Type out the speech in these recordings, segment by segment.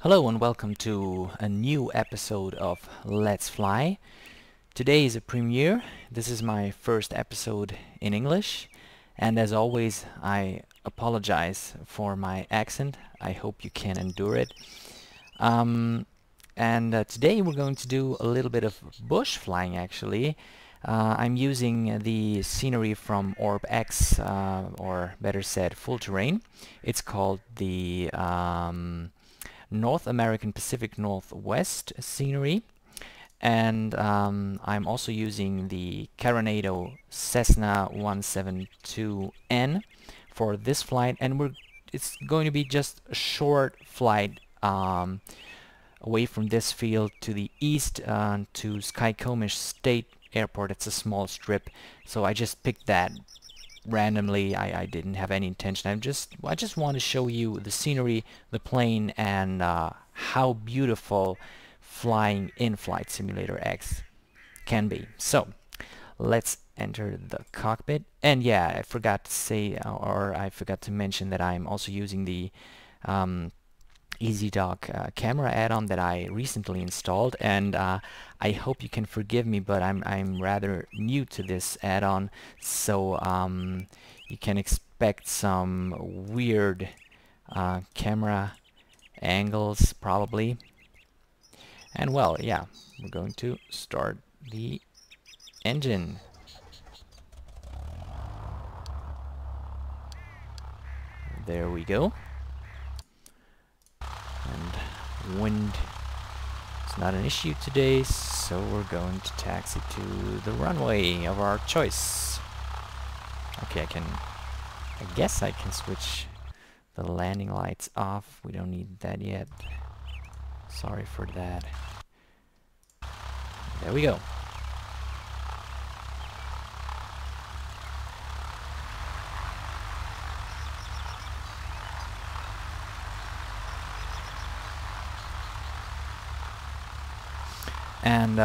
Hello and welcome to a new episode of Let's Fly. Today is a premiere. This is my first episode in English, and as always I apologize for my accent. I hope you can endure it. Today we're going to do a little bit of bush flying actually. I'm using the scenery from ORBX, or better said Fullterrain. It's called the North American Pacific Northwest scenery, and I'm also using the Carenado Cessna 172N for this flight, and it's going to be just a short flight away from this field to the east to Skykomish State Airport. It's a small strip, so I just picked that randomly. I didn't have any intention. I just want to show you the scenery, the plane, and how beautiful flying in Flight Simulator X can be. So let's enter the cockpit. And yeah, I forgot to say, or I forgot to mention that I'm also using the EasyDock camera add-on that I recently installed, and I hope you can forgive me, but I'm rather new to this add-on, so you can expect some weird camera angles probably. And well, yeah, we're going to start the engine. There we go. And wind is not an issue today, so we're going to taxi to the runway of our choice. Okay, I guess I can switch the landing lights off. We don't need that yet. Sorry for that. There we go. And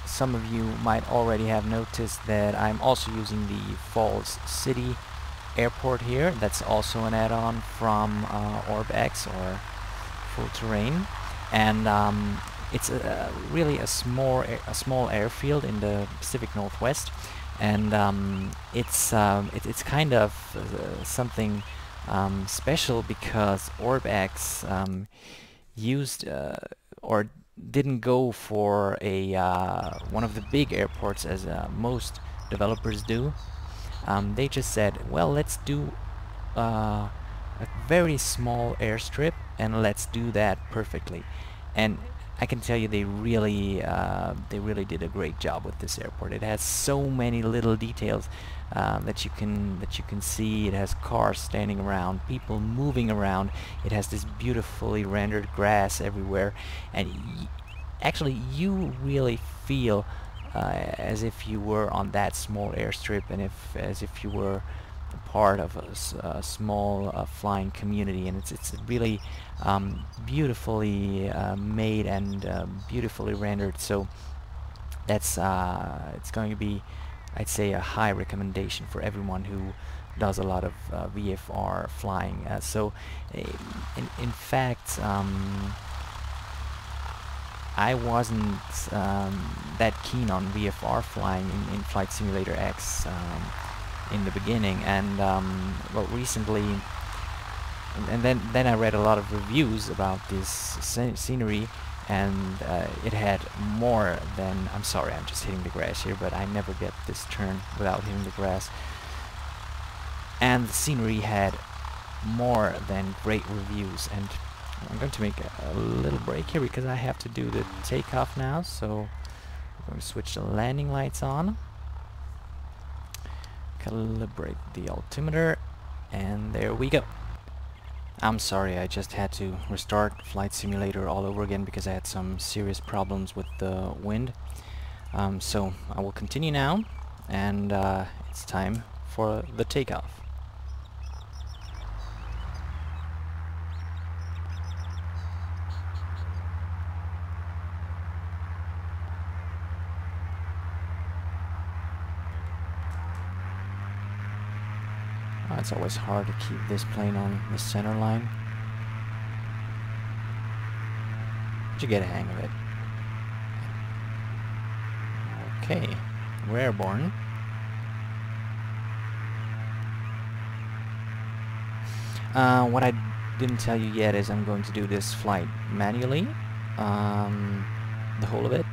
some of you might already have noticed that I'm also using the Falls City Airport here. That's also an add-on from ORBX or Fullterrain, and it's really a small airfield in the Pacific Northwest, and it's kind of something special because ORBX used or didn't go for a one of the big airports as most developers do. They just said, well, let's do a very small airstrip and let's do that perfectly. And I can tell you they really did a great job with this airport. It has so many little details that you can see. It has cars standing around, people moving around. It has this beautifully rendered grass everywhere, and actually you really feel as if you were on that small airstrip, and as if you were part of a small flying community. And it's really beautifully made and beautifully rendered. So that's it's going to be, I'd say, a high recommendation for everyone who does a lot of VFR flying. In fact, I wasn't that keen on VFR flying in Flight Simulator X in the beginning, and well, recently, and then I read a lot of reviews about this scenery, and it had more than, I'm sorry, I'm just hitting the grass here, but I never get this turn without hitting the grass. And the scenery had more than great reviews, and I'm going to make a little break here because I have to do the takeoff now, so I'm going to switch the landing lights on, calibrate the altimeter, and there we go. I'm sorry, I just had to restart Flight Simulator all over again because I had some serious problems with the wind. So I will continue now, and it's time for the takeoff. It's always hard to keep this plane on the center line. but you get a hang of it. Okay, we're airborne. What I didn't tell you yet is I'm going to do this flight manually, the whole of it.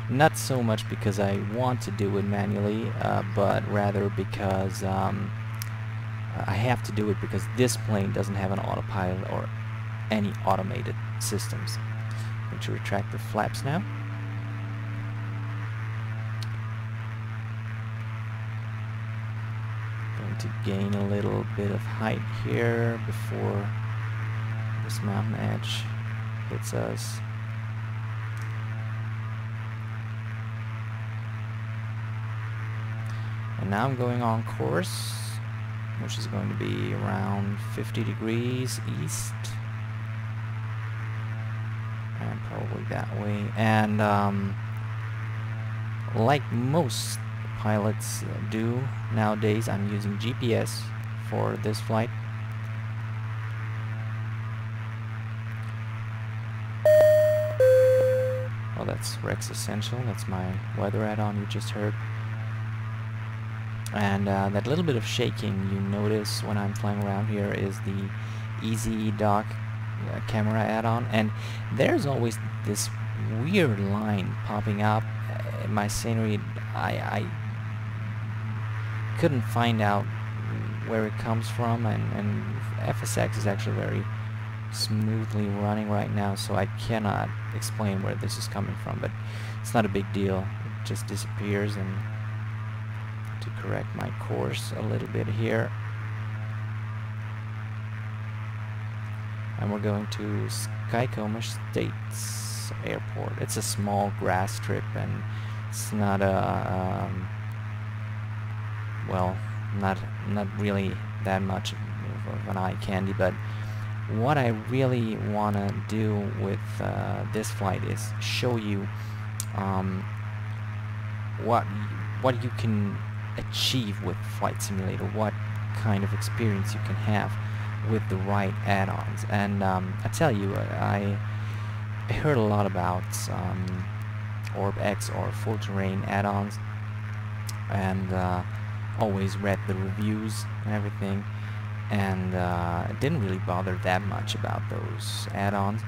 Not so much because I want to do it manually, but rather because I have to do it because this plane doesn't have an autopilot or any automated systems. I'm going to retract the flaps now. Going to gain a little bit of height here before this mountain edge hits us. And now I'm going on course, which is going to be around 50 degrees east. And probably that way. And like most pilots do nowadays, I'm using GPS for this flight. Well, that's Rex Essential. That's my weather add-on you just heard. And that little bit of shaking you notice when I'm flying around here is the Easy Dock camera add-on. And there's always this weird line popping up in my scenery. I couldn't find out where it comes from, and FSX is actually very smoothly running right now, so I cannot explain where this is coming from, but it's not a big deal. It just disappears. And to correct my course a little bit here, and we're going to Skykomish State Airport. It's a small grass strip, and it's not a well, not really that much of an eye candy, but what I really want to do with this flight is show you what you can achieve with Flight Simulator, what kind of experience you can have with the right add-ons. And I tell you, I heard a lot about ORBX or Fullterrain add-ons, and always read the reviews and everything, and it didn't really bother that much about those add-ons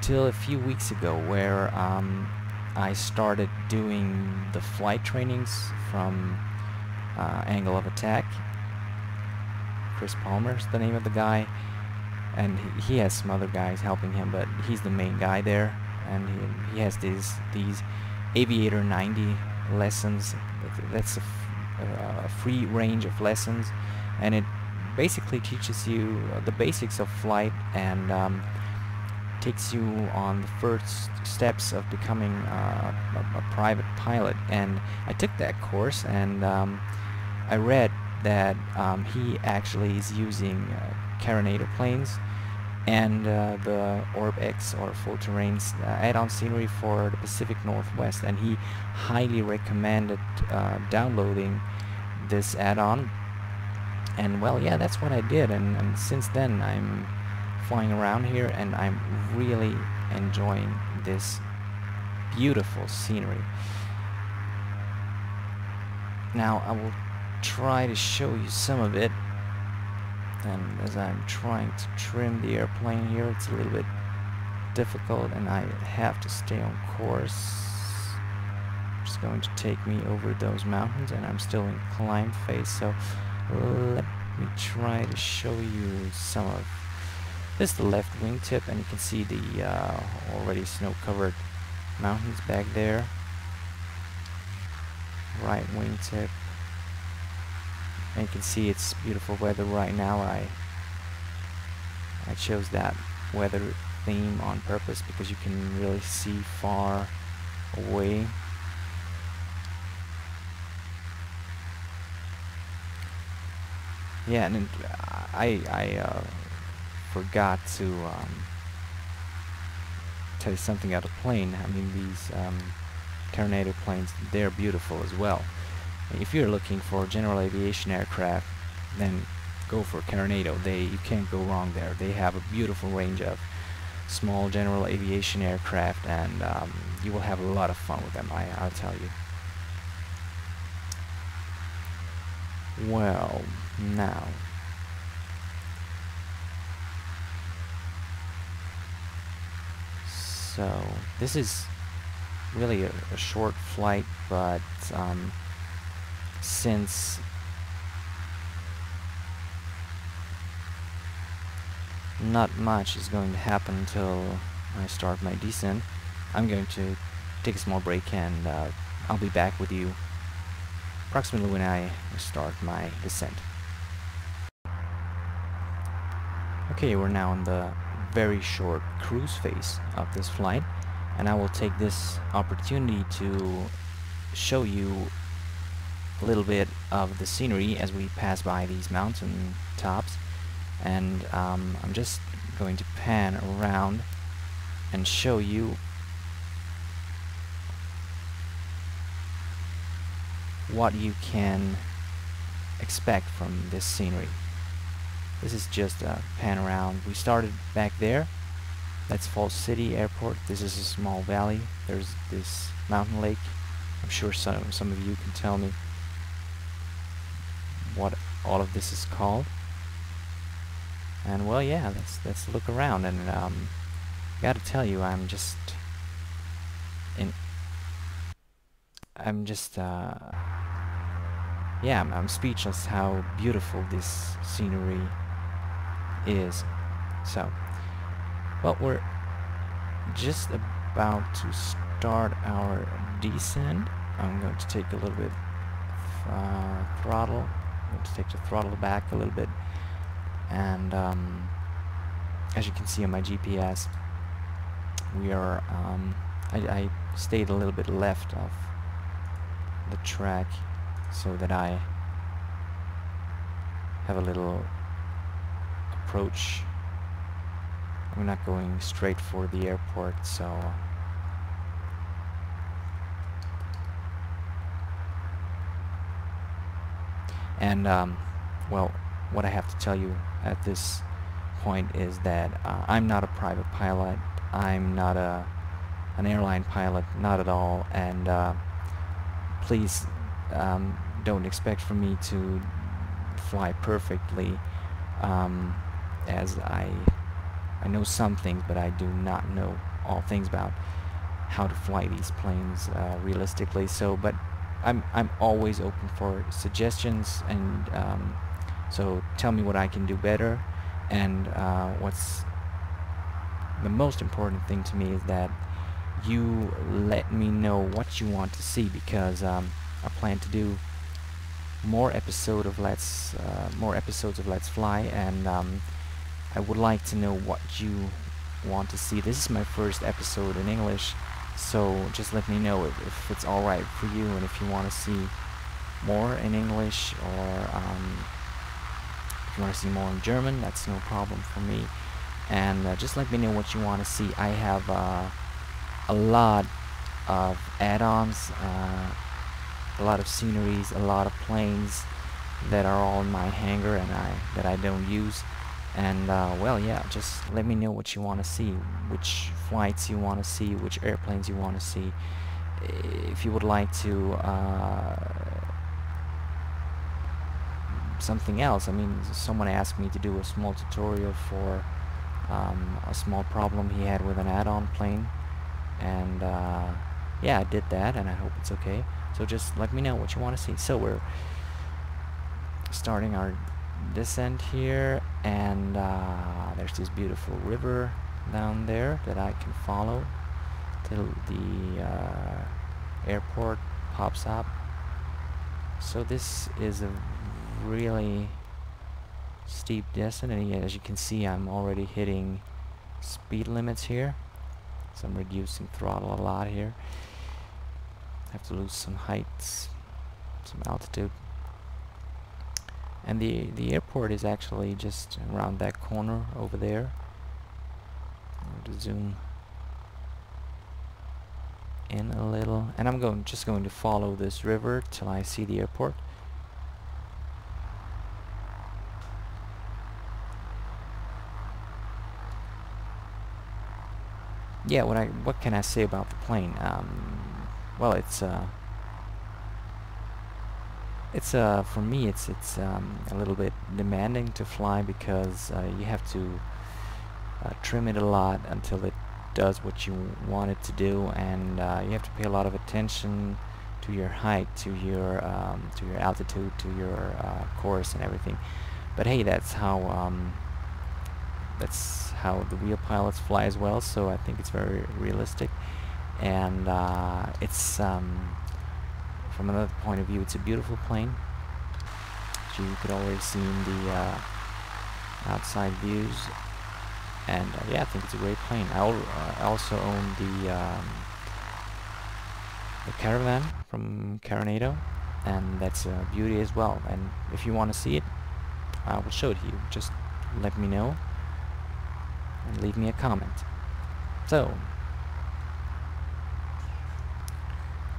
till a few weeks ago, where I started doing the flight trainings from Angle of Attack. Chris Palmer's the name of the guy, and he has some other guys helping him, but he's the main guy there, and he has these Aviator 90 lessons. That's a free range of lessons, and it basically teaches you the basics of flight, and takes you on the first steps of becoming a private pilot. And I took that course, and I read that he actually is using Carenado planes and the ORBX or Fullterrain's add-on scenery for the Pacific Northwest, and he highly recommended downloading this add-on. And well, yeah, that's what I did, and since then I'm flying around here, and I'm really enjoying this beautiful scenery. Now I will try to show you some of it, and as I'm trying to trim the airplane here, it's a little bit difficult, and I have to stay on course. It's going to take me over those mountains, and I'm still in climb phase, so let me try to show you some of this. Is the left wingtip, and you can see the already snow-covered mountains back there. Right wingtip. And you can see it's beautiful weather right now. I chose that weather theme on purpose because you can really see far away. Yeah, and I forgot to tell you something about the plane. I mean, these Carenado planes, they're beautiful as well. If you're looking for general aviation aircraft, then go for Carenado. You can't go wrong there. They have a beautiful range of small general aviation aircraft, and you will have a lot of fun with them, I'll tell you. Well, now so this is really a short flight, but since not much is going to happen until I start my descent, I'm going to take a small break, and I'll be back with you approximately when I start my descent. Okay, we're now in the very short cruise phase of this flight, and I will take this opportunity to show you a little bit of the scenery as we pass by these mountain tops. And I'm just going to pan around and show you what you can expect from this scenery. This is just a pan around. We started back there. That's Falls City Airport. This is a small valley. There's this mountain lake. I'm sure some of you can tell me what all of this is called. And well, yeah, let's look around. And gotta tell you, I'm speechless how beautiful this scenery is. So, well, we're just about to start our descent. I'm going to take a little bit throttle. I'm going to take the throttle back a little bit, and as you can see on my GPS, we are I stayed a little bit left of the track so that I have a little approach. I'm not going straight for the airport, so and well, what I have to tell you at this point is that I'm not a private pilot. I'm not an airline pilot, not at all, and please don't expect for me to fly perfectly, as I know some things, but I do not know all things about how to fly these planes realistically. So, but I'm always open for suggestions, and so tell me what I can do better. And what's the most important thing to me is that you let me know what you want to see, because I plan to do more episodes of Let's Fly, and I would like to know what you want to see. This is my first episode in English, so just let me know if it's alright for you, and if you want to see more in English, or if you want to see more in German, that's no problem for me. And just let me know what you want to see. I have a lot of add-ons, a lot of sceneries, a lot of planes that are all in my hangar and that I don't use. And well, yeah, just let me know what you want to see, which flights you want to see, which airplanes you want to see. If you would like to something else, I mean, someone asked me to do a small tutorial for a small problem he had with an add-on plane, and yeah, I did that, and I hope it's okay. So just let me know what you want to see. So we're starting our descent here, and there's this beautiful river down there that I can follow till the airport pops up. So this is a really steep descent, and as you can see, I'm already hitting speed limits here, so I'm reducing throttle a lot here. Have to lose some heights, some altitude. And the airport is actually just around that corner over there. I'm going to zoom in a little, and I'm just going to follow this river till I see the airport. yeah, what can I say about the plane? Well, for me it's a little bit demanding to fly because you have to trim it a lot until it does what you want it to do, and you have to pay a lot of attention to your height, to your altitude, to your course and everything. But hey, that's how the real pilots fly as well, so I think it's very realistic. And it's from another point of view, it's a beautiful plane. So you could already see in the outside views, and yeah, I think it's a great plane. I also own the Caravan from Carenado, and that's a beauty as well. And if you want to see it, I will show it to you. Just let me know and leave me a comment. So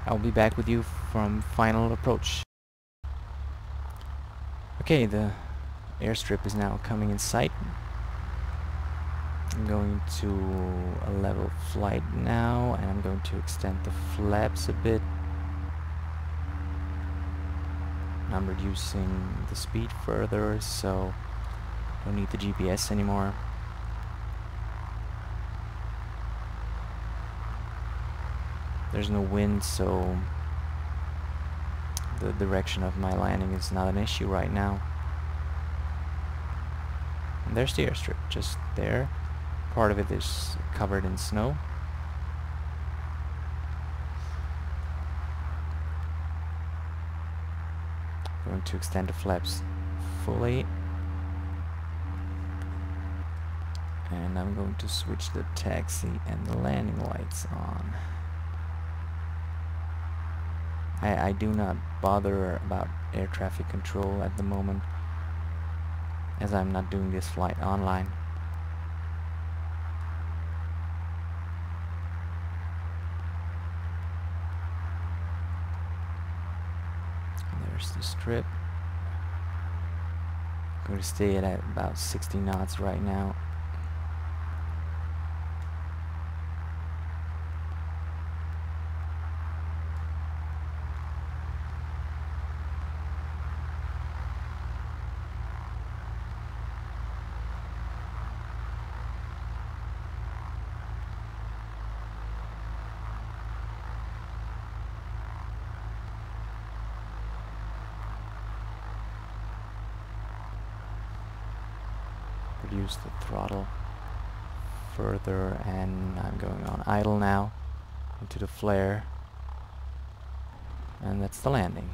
I'll be back with you from final approach. Okay, the airstrip is now coming in sight. I'm going to a level flight now, and I'm going to extend the flaps a bit. I'm reducing the speed further, so I don't need the GPS anymore. There's no wind, so the direction of my landing is not an issue right now. And there's the airstrip, just there. Part of it is covered in snow. Going to extend the flaps fully. And I'm going to switch the taxi and the landing lights on. I do not bother about air traffic control at the moment, as I'm not doing this flight online. There's the strip. I'm going to stay at about 60 knots right now. Reduce the throttle further, and I'm going on idle now into the flare, and that's the landing.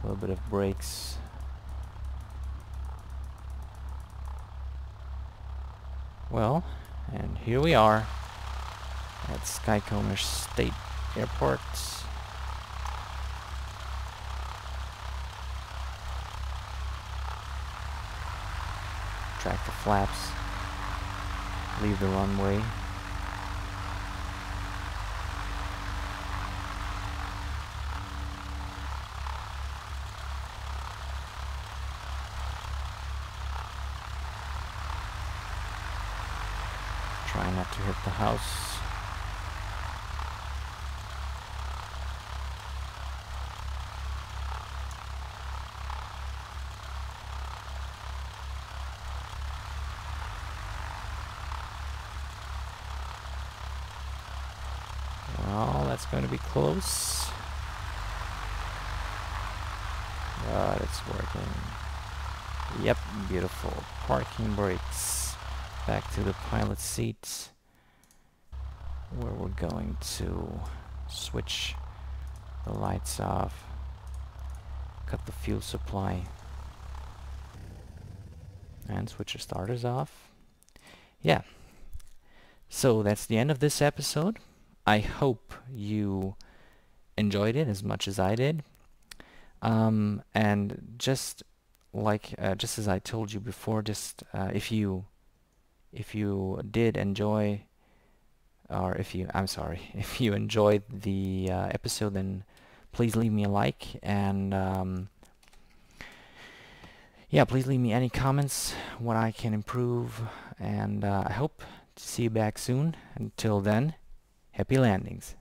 A little bit of brakes. Well, and here we are at Skykomish State Airport. Track the flaps, leave the runway. Try not to hit the house. Well, that's going to be close, but it's working. Yep, beautiful. Parking brakes. Back to the pilot seat, where we're going to switch the lights off, cut the fuel supply, and switch the starters off. Yeah, so that's the end of this episode. I hope you enjoyed it as much as I did. And just as I told you before, if you did enjoy, or if you enjoyed the episode, then please leave me a like, and yeah, please leave me any comments, what I can improve, and I hope to see you back soon. Until then, happy landings.